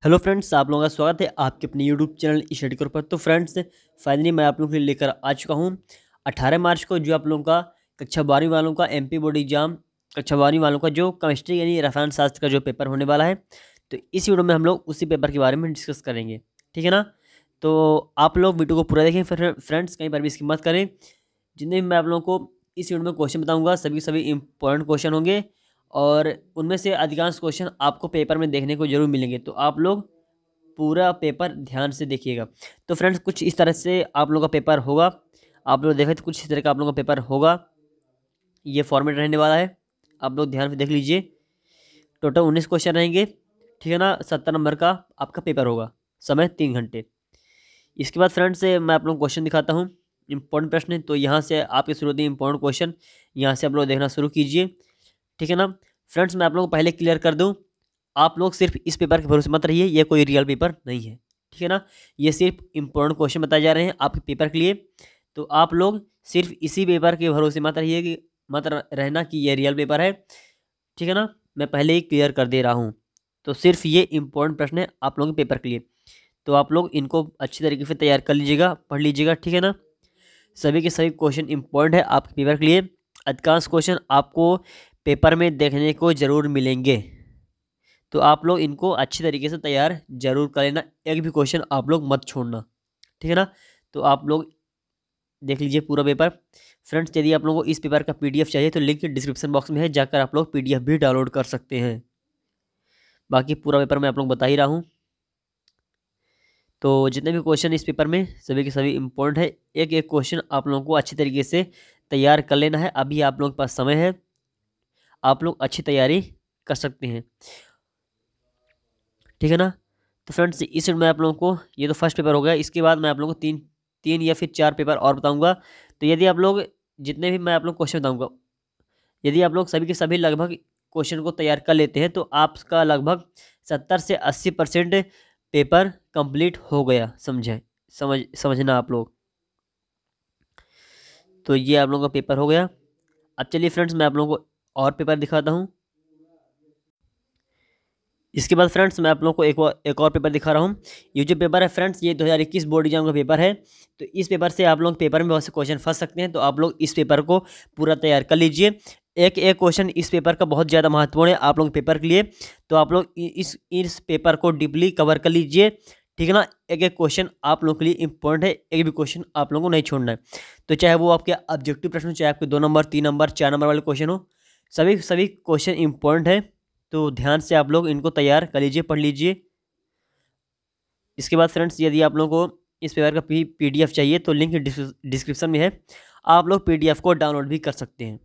Hello friends, आप लोगों का स्वागत है आपके अपने यूट्यूब चैनल स्टडी करो पर। तो फ्रेंड्स, फाइनली मैं आप लोगों के लिए लेकर आ चुका हूँ 18 मार्च को जो आप लोगों का कक्षा 12वीं वालों का एमपी बोर्ड एग्जाम, कक्षा 12वीं वालों का जो केमिस्ट्री यानी रसायन शास्त्र का जो पेपर होने वाला है। तो इस वीडियो में हम लोग उसी पेपर के बारे में डिस्कस करेंगे, ठीक है ना। तो आप लोग वीडियो को पूरा देखें फ्रेंड्स, कहीं पर भी इसकी मत करें। जितने भी मैं आप लोगों को इस वीडियो में क्वेश्चन बताऊंगा सभी सभी इंपॉर्टेंट क्वेश्चन होंगे, और उनमें से अधिकांश क्वेश्चन आपको पेपर में देखने को जरूर मिलेंगे। तो आप लोग पूरा पेपर ध्यान से देखिएगा। तो फ्रेंड्स, कुछ इस तरह से आप लोगों का पेपर होगा। आप लोग देखें तो कुछ इस तरह का आप लोगों का पेपर होगा। ये फॉर्मेट रहने वाला है, आप लोग ध्यान से देख लीजिए। टोटल 19 क्वेश्चन रहेंगे, ठीक है ना। 70 नंबर का आपका पेपर होगा, समय 3 घंटे। इसके बाद फ्रेंड्स से मैं आप लोगों को क्वेश्चन दिखाता हूँ, इंपॉर्टेंट प्रश्न है। तो यहाँ से आपके शुरू होते हैं इंपॉर्टेंट क्वेश्चन, यहाँ से आप लोग देखना शुरू कीजिए, ठीक है ना। फ्रेंड्स, मैं आप लोगों को पहले क्लियर कर दूँ, आप लोग सिर्फ इस पेपर के भरोसे मत रहिए, ये कोई रियल पेपर नहीं है, ठीक है ना। ये सिर्फ इंपॉर्टेंट क्वेश्चन बताए जा रहे हैं आपके पेपर के लिए। तो आप लोग सिर्फ इसी पेपर के भरोसे मत रहिए कि रहना कि ये रियल पेपर है, ठीक है ना। मैं पहले ही क्लियर कर दे रहा हूँ। तो सिर्फ ये इंपॉर्टेंट प्रश्न है आप लोगों के पेपर के लिए। तो आप लोग इनको अच्छी तरीके से तैयार कर लीजिएगा, पढ़ लीजिएगा, ठीक है ना। सभी के सभी क्वेश्चन इंपॉर्टेंट है आपके पेपर के लिए। अधिकांश क्वेश्चन आपको पेपर में देखने को ज़रूर मिलेंगे। तो आप लोग इनको अच्छी तरीके से तैयार जरूर कर लेना, एक भी क्वेश्चन आप लोग मत छोड़ना, ठीक है ना। तो आप लोग देख लीजिए पूरा पेपर। फ्रेंड्स, यदि आप लोगों को इस पेपर का पीडीएफ चाहिए तो लिंक डिस्क्रिप्शन बॉक्स में है, जाकर आप लोग पीडीएफ भी डाउनलोड कर सकते हैं। बाकी पूरा पेपर मैं आप लोग बता ही रहा हूँ। तो जितने भी क्वेश्चन इस पेपर में सभी के सभी इंपॉर्टेंट है। एक एक क्वेश्चन आप लोगों को अच्छी तरीके से तैयार कर लेना है। अभी आप लोगों के पास समय है, आप लोग अच्छी तैयारी कर सकते हैं, ठीक है ना। तो फ्रेंड्स, इस में आप लोगों को ये तो फर्स्ट पेपर हो गया। इसके बाद मैं आप लोगों को तीन तीन या फिर 4 पेपर और बताऊंगा। तो यदि आप लोग जितने भी मैं आप लोग क्वेश्चन बताऊंगा, यदि आप लोग सभी के सभी लगभग क्वेश्चन को तैयार कर लेते हैं तो आपका लगभग 70 से 80% पेपर कंप्लीट हो गया, समझना आप लोग। तो ये आप लोगों का पेपर हो गया। अब चलिए फ्रेंड्स, मैं आप लोगों को और पेपर दिखाता हूँ। इसके बाद फ्रेंड्स, मैं आप लोगों को एक और पेपर दिखा रहा हूँ। ये जो पेपर है फ्रेंड्स, ये 2021 बोर्ड एग्जाम का पेपर है। तो इस पेपर से आप लोग पेपर में बहुत से क्वेश्चन फंस सकते हैं। तो आप लोग इस पेपर को पूरा तैयार कर लीजिए। एक एक क्वेश्चन इस पेपर का बहुत ज़्यादा महत्वपूर्ण है आप लोग पेपर के लिए। तो आप लोग इस पेपर को डीपली कवर कर लीजिए, ठीक है ना। एक एक क्वेश्चन आप लोगों के लिए इंपॉर्टेंट है, एक भी क्वेश्चन आप लोगों को नहीं छोड़ना है। तो चाहे वो आपके ऑब्जेक्टिव प्रश्न हो, चाहे आपके 2 नंबर 3 नंबर 4 नंबर वाले क्वेश्चन हो, सभी सभी क्वेश्चन इंपॉर्टेंट है। तो ध्यान से आप लोग इनको तैयार कर लीजिए, पढ़ लीजिए। इसके बाद फ्रेंड्स, यदि आप लोगों को इस पेपर का पीडीएफ चाहिए तो लिंक डिस्क्रिप्शन में है, आप लोग पीडीएफ को डाउनलोड भी कर सकते हैं।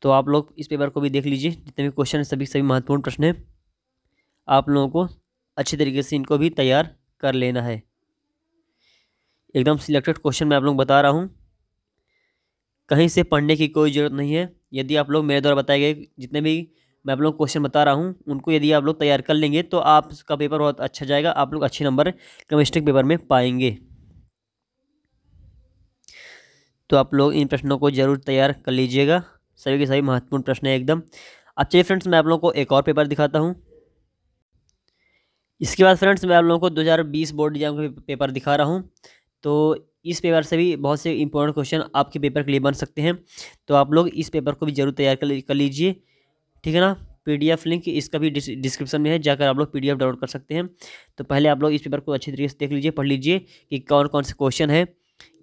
तो आप लोग इस पेपर को भी देख लीजिए, जितने भी क्वेश्चन सभी सभी महत्वपूर्ण प्रश्न हैं, आप लोगों को अच्छी तरीके से इनको भी तैयार कर लेना है। एकदम सिलेक्टेड क्वेश्चन मैं आप लोग बता रहा हूँ, कहीं से पढ़ने की कोई ज़रूरत नहीं है। यदि आप लोग मेरे द्वारा बताए गए जितने भी मैं आप लोग क्वेश्चन बता रहा हूँ उनको यदि आप लोग तैयार कर लेंगे तो आपका पेपर बहुत अच्छा जाएगा, आप लोग अच्छे नंबर केमिस्ट्री पेपर में पाएंगे। तो आप लोग इन प्रश्नों को जरूर तैयार कर लीजिएगा, सभी के सभी महत्वपूर्ण प्रश्न है एकदम। अब चलिए फ्रेंड्स, मैं आप लोगों को एक और पेपर दिखाता हूँ। इसके बाद फ्रेंड्स, मैं आप लोगों को 2020 बोर्ड एग्जाम का पेपर दिखा रहा हूँ। तो इस पेपर से भी बहुत से इंपॉर्टेंट क्वेश्चन आपके पेपर के लिए बन सकते हैं। तो आप लोग इस पेपर को भी जरूर तैयार कर लीजिए, ठीक है ना। पीडीएफ लिंक इसका भी डिस्क्रिप्शन में है, जाकर आप लोग पीडीएफ डाउनलोड कर सकते हैं। तो पहले आप लोग इस पेपर को अच्छी तरीके से देख लीजिए, पढ़ लीजिए कि कौन कौन से क्वेश्चन है,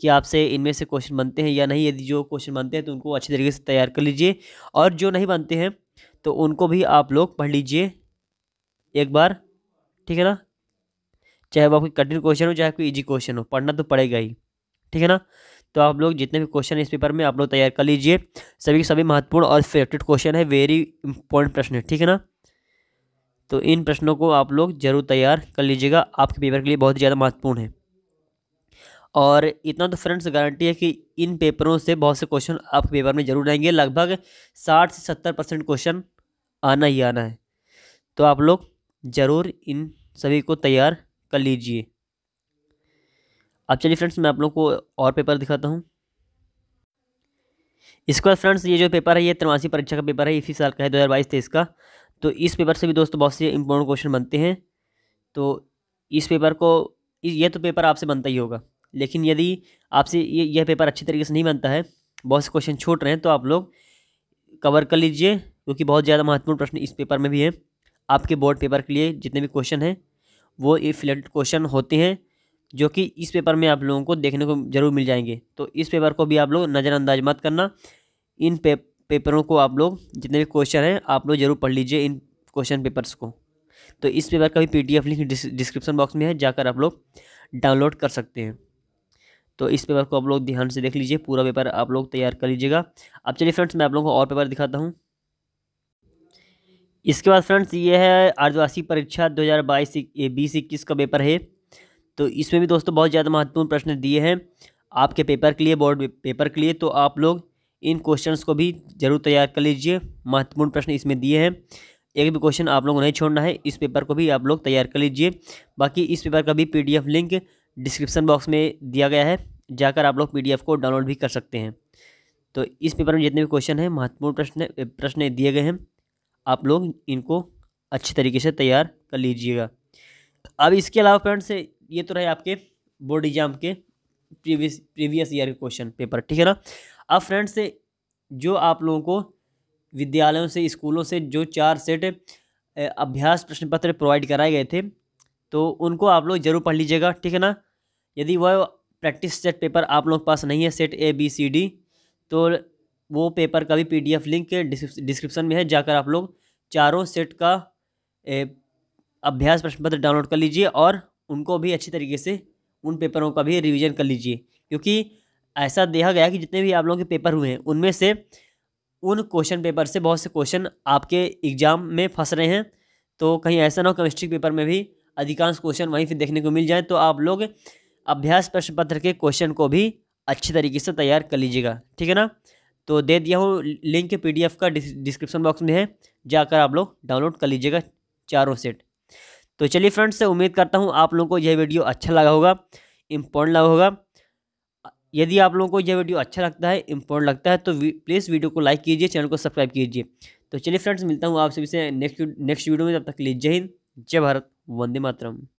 कि आपसे इनमें से क्वेश्चन बनते हैं या नहीं। यदि जो क्वेश्चन बनते हैं तो उनको अच्छी तरीके से तैयार कर लीजिए, और जो नहीं बनते हैं तो उनको भी आप लोग पढ़ लीजिए एक बार, ठीक है ना। चाहे वो आपकी कठिन क्वेश्चन हो चाहे कोई इजी क्वेश्चन हो, पढ़ना तो पड़ेगा ही, ठीक है ना। तो आप लोग जितने भी क्वेश्चन इस पेपर में आप लोग तैयार कर लीजिए, सभी सभी महत्वपूर्ण और फेवरेट क्वेश्चन है, वेरी इंपॉर्टेंट प्रश्न है, ठीक है ना। तो इन प्रश्नों को आप लोग जरूर तैयार कर लीजिएगा, आपके पेपर के लिए बहुत ज़्यादा महत्वपूर्ण है। और इतना तो फ्रेंड्स गारंटी है कि इन पेपरों से बहुत से क्वेश्चन आपके पेपर में जरूर आएंगे, लगभग 60 से 70% क्वेश्चन आना ही आना है। तो आप लोग ज़रूर इन सभी को तैयार कर लीजिए। अब चलिए फ्रेंड्स, मैं आप लोग को और पेपर दिखाता हूँ। इसके बाद फ्रेंड्स, ये जो पेपर है ये त्रैमासिक परीक्षा का पेपर है, इसी साल का है 2022-23 का। तो इस पेपर से भी दोस्तों बहुत से इंपॉर्टेंट क्वेश्चन बनते हैं। तो इस पेपर को, ये तो पेपर आपसे बनता ही होगा, लेकिन यदि आपसे यह पेपर अच्छी तरीके से नहीं बनता है, बहुत से क्वेश्चन छूट रहे हैं, तो आप लोग कवर कर लीजिए, क्योंकि बहुत ज़्यादा महत्वपूर्ण प्रश्न इस पेपर में भी है। आपके बोर्ड पेपर के लिए जितने भी क्वेश्चन हैं वो ये सिलेक्टेड क्वेश्चन होते हैं, जो कि इस पेपर में आप लोगों को देखने को ज़रूर मिल जाएंगे। तो इस पेपर को भी आप लोग नज़रअंदाज मत करना। इन पेपरों को आप लोग, जितने भी क्वेश्चन हैं आप लोग ज़रूर पढ़ लीजिए इन क्वेश्चन पेपर्स को। तो इस पेपर का भी PDF लिंक डिस्क्रिप्शन बॉक्स में है, जाकर आप लोग डाउनलोड कर सकते हैं। तो इस पेपर को आप लोग ध्यान से देख लीजिए, पूरा पेपर आप लोग तैयार कर लीजिएगा। अब चलिए फ्रेंड्स, मैं आप लोगों को और पेपर दिखाता हूँ। इसके बाद फ्रेंड्स, ये है अर्धवार्षिक परीक्षा 2022-2021 का पेपर है। तो इसमें भी दोस्तों बहुत ज़्यादा महत्वपूर्ण प्रश्न दिए हैं आपके पेपर के लिए, बोर्ड पेपर के लिए। तो आप लोग इन क्वेश्चंस को भी ज़रूर तैयार कर लीजिए, महत्वपूर्ण प्रश्न इसमें दिए हैं, एक भी क्वेश्चन आप लोगों को नहीं छोड़ना है। इस पेपर को भी आप लोग तैयार कर लीजिए। बाकी इस पेपर का भी PDF लिंक डिस्क्रिप्शन बॉक्स में दिया गया है, जाकर आप लोग PDF को डाउनलोड भी कर सकते हैं। तो इस पेपर में जितने भी क्वेश्चन हैं, महत्वपूर्ण प्रश्न दिए गए हैं, आप लोग इनको अच्छी तरीके से तैयार कर लीजिएगा। अब इसके अलावा फ्रेंड्स, ये तो रहे आपके बोर्ड एग्जाम के प्रीवियस ईयर के क्वेश्चन पेपर, ठीक है ना। अब फ्रेंड्स, जो आप लोगों को विद्यालयों से, स्कूलों से जो 4 सेट अभ्यास प्रश्न पत्र प्रोवाइड कराए गए थे, तो उनको आप लोग ज़रूर पढ़ लीजिएगा, ठीक है ना। यदि वह प्रैक्टिस सेट पेपर आप लोगों के पास नहीं है, सेट ABCD, तो वो पेपर का भी PDF लिंक डिस्क्रिप्शन में है, जाकर आप लोग चारों सेट का अभ्यास प्रश्न पत्र डाउनलोड कर लीजिए और उनको भी अच्छी तरीके से, उन पेपरों का भी रिवीजन कर लीजिए। क्योंकि ऐसा देखा गया कि जितने भी आप लोगों के पेपर हुए हैं, उनमें से उन क्वेश्चन पेपर से बहुत से क्वेश्चन आपके एग्ज़ाम में फंस रहे हैं। तो कहीं ऐसा ना हो केमिस्ट्री पेपर में भी अधिकांश क्वेश्चन वहीं से देखने को मिल जाए। तो आप लोग अभ्यास प्रश्न पत्र के क्वेश्चन को भी अच्छी तरीके से तैयार कर लीजिएगा, ठीक है ना। तो दे दिया हूँ लिंक, PDF का डिस्क्रिप्शन बॉक्स में है, जाकर आप लोग डाउनलोड कर लीजिएगा चारों सेट। तो चलिए फ्रेंड्स, उम्मीद करता हूँ आप लोगों को यह वीडियो अच्छा लगा होगा, इम्पोर्टेंट लगा होगा। यदि आप लोगों को यह वीडियो अच्छा लगता है, इम्पोर्टेंट लगता है, तो प्लीज़ वीडियो को लाइक कीजिए, चैनल को सब्सक्राइब कीजिए। तो चलिए फ्रेंड्स, मिलता हूँ आपसे नेक्स्ट वीडियो में। तब तक के लिए जय हिंद, जय भारत, वंदे मातरम।